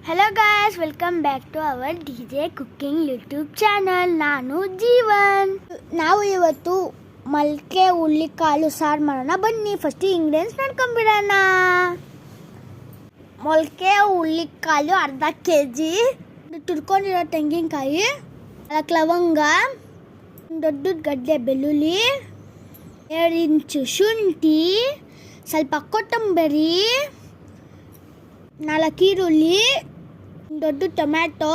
Hello guys, welcome back to our DJ cooking YouTube channel. ನಾನು ಜೀವನ್. ನಾವು ಇವತ್ತು ಮೊಳಕೆ ಹುಳ್ಳಿಕಾಳು ಸಾರು ಮಾಡೋಣ. ಬನ್ನಿ ಫಸ್ಟ್ ಇಂಗ್ರೀಡಿಯೆಂಟ್ಸ್ ನೋಡ್ಕೊಂಡ್ಬಿಡೋಣ. ಮೊಳಕೆ ಹುಳ್ಳಿಕಾಳು ಅರ್ಧ kg, ತುರ್ಕೊಂಡಿರೋ ತೆಂಗಿನಕಾಯಿ, 4 ಲವಂಗ, ದೊಡ್ಡ ಗಡ್ಡೆ ಬೆಳ್ಳುಳ್ಳಿ, 2 ಇಂಚು ಶುಂಠಿ, ಸ್ವಲ್ಪ ಕೊತ್ತಂಬರಿ, 4 ಈರುಳ್ಳಿ, ದೊಡ್ಡ ಟೊಮ್ಯಾಟೊ,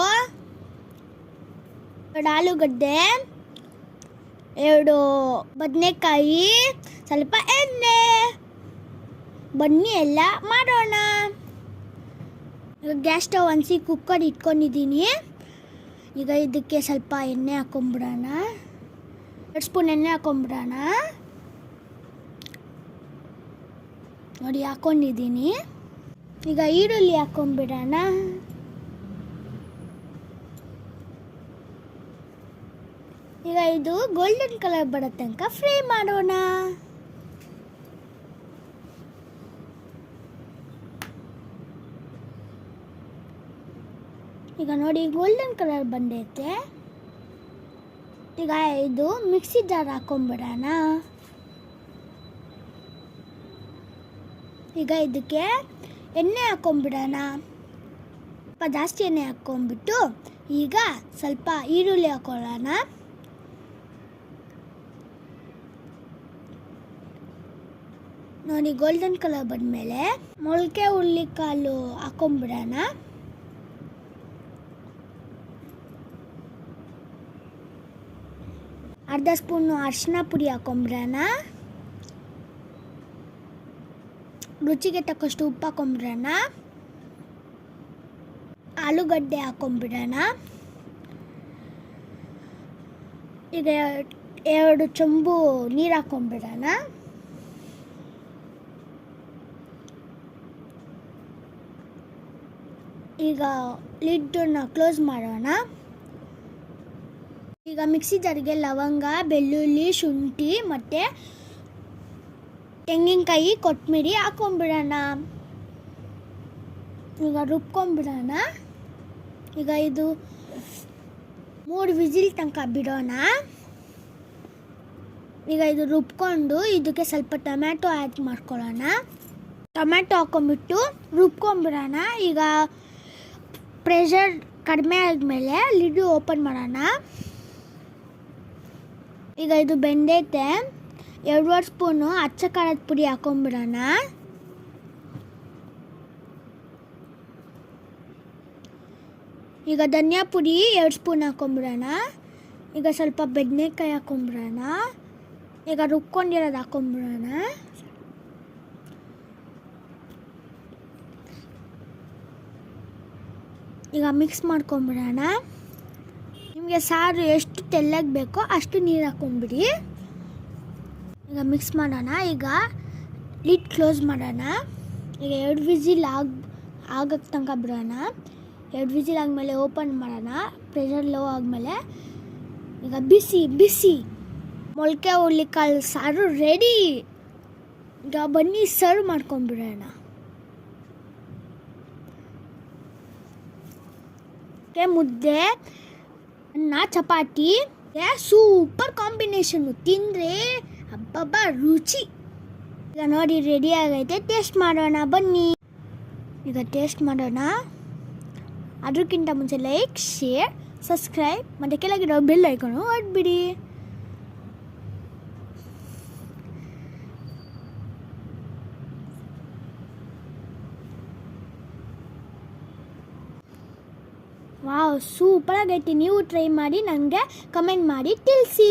2 ಆಲೂಗಡ್ಡೆ, 2 ಬದನೆಕಾಯಿ, ಸ್ವಲ್ಪ ಎಣ್ಣೆ. ಬನ್ನಿ ಎಲ್ಲ ಮಾಡೋಣ. ಗ್ಯಾಸ್ ಸ್ಟವ್ ಅನ್ಸಿ ಕುಕ್ಕರ್ ಇಟ್ಕೊಂಡಿದ್ದೀನಿ. ಈಗ ಇದಕ್ಕೆ ಸ್ವಲ್ಪ ಎಣ್ಣೆ ಹಾಕೊಂಡ್ಬಿಡೋಣ. 2 ಸ್ಪೂನ್ ಎಣ್ಣೆ ಹಾಕೊಂಡ್ಬಿಡೋಣ. ನೋಡಿ ಹಾಕೊಂಡಿದ್ದೀನಿ. ಈಗ ಈರುಳ್ಳಿ ಹಾಕೊಂಡ್ಬಿಡೋಣ. ಈಗ ಇದು ಗೋಲ್ಡನ್ ಕಲರ್ ಬರೋ ತನಕ ಫ್ರೈ ಮಾಡೋಣ. ಈಗ ನೋಡಿ ಗೋಲ್ಡನ್ ಕಲರ್ ಬಂದೈತೆ. ಈಗ ಇದು ಮಿಕ್ಸಿ ಜಾರ್ ಹಾಕೊಂಡ್ಬಿಡೋಣ. ಈಗ ಇದಕ್ಕೆ ಎಣ್ಣೆ ಹಾಕೊಂಡ್ಬಿಡೋಣ. ಸ್ವಲ್ಪ ಜಾಸ್ತಿ ಎಣ್ಣೆ ಹಾಕ್ಕೊಂಡ್ಬಿಟ್ಟು ಈಗ ಸ್ವಲ್ಪ ಈರುಳ್ಳಿ ಹಾಕೊಳ್ಳೋಣ. ನೋಡಿ ಗೋಲ್ಡನ್ ಕಲರ್ ಬಂದಮೇಲೆ ಮೊಳಕೆ ಹುಳ್ಳಿಕಾಳು ಹಾಕೊಂಡ್ಬಿಡೋಣ. ಅರ್ಧ ಸ್ಪೂನು ಅರಿಶಿನ ಪುಡಿ ಹಾಕೊಂಡ್ಬಿಡೋಣ. ರುಚಿಗೆ ತಕ್ಕಷ್ಟು ಉಪ್ಪು ಹಾಕೊಂಡ್ಬಿಡೋಣ. ಆಲೂಗಡ್ಡೆ ಹಾಕೊಂಡ್ಬಿಡೋಣ. ಈಗ 2 ಚೊಂಬು ನೀರು ಹಾಕೊಂಡ್ಬಿಡೋಣ. ಈಗ ಲಿಡ್ಡನ್ನು ಕ್ಲೋಸ್ ಮಾಡೋಣ. ಈಗ ಮಿಕ್ಸಿ ಜಾರಿಗೆ ಲವಂಗ, ಬೆಳ್ಳುಳ್ಳಿ, ಶುಂಠಿ ಮತ್ತು ತೆಂಗಿನಕಾಯಿ, ಕೊತ್ತಂಬರಿ ಹಾಕೊಂಡ್ಬಿಡೋಣ. ಈಗ ರುಬ್ಕೊಂಡ್ಬಿಡೋಣ. ಈಗ ಇದು 3 ವಿಜಿಲ್ ತನಕ ಬಿಡೋಣ. ಈಗ ಇದು ರುಬ್ಕೊಂಡು ಇದಕ್ಕೆ ಸ್ವಲ್ಪ ಟೊಮ್ಯಾಟೊ ಆ್ಯಡ್ ಮಾಡ್ಕೊಳ್ಳೋಣ. ಟೊಮ್ಯಾಟೊ ಹಾಕೊಂಡ್ಬಿಟ್ಟು ರುಬ್ಕೊಂಡ್ಬಿಡೋಣ. ಈಗ ಪ್ರೆಷರ್ ಕಡಿಮೆ ಆದಮೇಲೆ ಲಿಡ್ ಓಪನ್ ಮಾಡೋಣ. ಈಗ ಇದು ಬೆಂದೈತೆ. 2 ಸ್ಪೂನು ಅಚ್ಚ ಖಾರದ ಪುಡಿ ಹಾಕೊಂಡ್ಬಿಡೋಣ. ಈಗ ಧನಿಯಾ ಪುಡಿ 2 ಸ್ಪೂನ್ ಹಾಕೊಂಡ್ಬಿಡೋಣ. ಈಗ ಸ್ವಲ್ಪ ಬದನೆಕಾಯಿ ಹಾಕೊಂಡ್ಬಿಡೋಣ. ಈಗ ರುಬ್ಕೊಂಡಿರೋದು ಹಾಕೊಂಡ್ಬಿಡೋಣ. ಈಗ ಮಿಕ್ಸ್ ಮಾಡ್ಕೊಂಬಿಡೋಣ. ನಿಮಗೆ ಸಾರು ಎಷ್ಟು ತೆಳ್ಳಗೆ ಬೇಕೋ ಅಷ್ಟು ನೀರು ಹಾಕೊಂಡ್ಬಿಡಿ. ಈಗ ಮಿಕ್ಸ್ ಮಾಡೋಣ. ಈಗ ಲಿಡ್ ಕ್ಲೋಸ್ ಮಾಡೋಣ. ಈಗ 2 ವಿಜಿಲ್ ಆಗಕ್ಕೆ ತನಕ ಬಿಡೋಣ. 2 ವಿಜಿಲ್ ಆದಮೇಲೆ ಓಪನ್ ಮಾಡೋಣ. ಪ್ರೆಷರ್ ಲೋ ಆದಮೇಲೆ ಈಗ ಬಿಸಿ ಮೊಳಕೆ ಹುಳ್ಳಿಕಾಳು ಸಾರು ರೆಡಿ. ಈಗ ಬನ್ನಿ ಸರ್ವ್ ಮಾಡ್ಕೊಂಬಿಡೋಣ. ಮುದ್ದೆ, ಅನ್ನ, ಚಪಾತಿ ಸೂಪರ್ ಕಾಂಬಿನೇಷನ್ನು. ತಿಂದರೆ ಹಬ್ಬ ರುಚಿ. ಈಗ ನೋಡಿ ರೆಡಿ ಆಗೈತೆ. ಟೇಸ್ಟ್ ಮಾಡೋಣ ಬನ್ನಿ. ಈಗ ಟೇಸ್ಟ್ ಮಾಡೋಣ. ಅದಕ್ಕಿಂತ ಮುಂಚೆ ಲೈಕ್, ಶೇರ್, ಸಬ್ಸ್ಕ್ರೈಬ್ ಮತ್ತು ಕೆಳಗಿರೋ ಬೆಲ್ ಐಕಾನು ಒಡ್ಬಿಡಿ. ವಾವ್, ಸೂಪರ್ ಆಗೈತಿ. ನೀವು ಟ್ರೈ ಮಾಡಿ ನನಗೆ ಕಮೆಂಟ್ ಮಾಡಿ ತಿಳಿಸಿ.